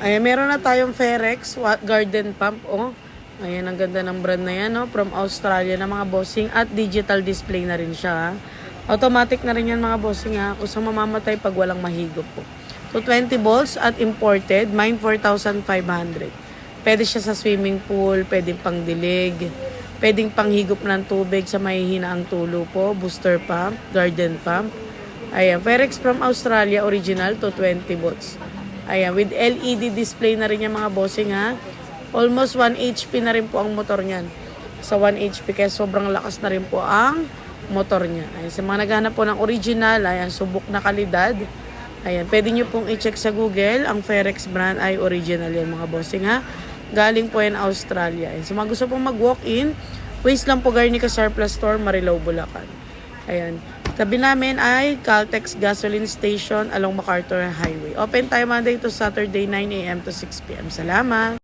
Ayan, meron na tayong Ferex garden pump. Oh. Ayan, ang ganda ng brand na yan. No? From Australia na mga bossing. At digital display na rin siya. Automatic na rin yan mga bossing ha. Kung sa mamamatay pag walang mahigop po. So 20 volts at imported. Mine 4,500. Pwede siya sa swimming pool. Pwedeng pang dilig. Pwedeng panghigop ng tubig sa mahihina ang tulo po. Booster pump. Garden pump. Ayan. Ferex from Australia. Original to 20 volts. Ayan. With LED display na rin yung mga bossing ha. Almost 1 HP na rin po ang motor niyan. Sa 1 HP kaya sobrang lakas na rin po ang motor niya. Ayan, sa mga naghahanap po ng original, ayan, subok na kalidad. Ayan, pwede nyo pong i-check sa Google. Ang Ferex brand ay original yan mga bossing ha. Galing po yan Australia. Ayan, sa mga gusto pong mag-walk-in, waste lang po Garnica Surplus Store, Marilao, Bulacan. Ayan, tabi namin ay Caltex Gasoline Station along MacArthur Highway. Open tayo Monday to Saturday 9 AM to 6 PM. Salamat!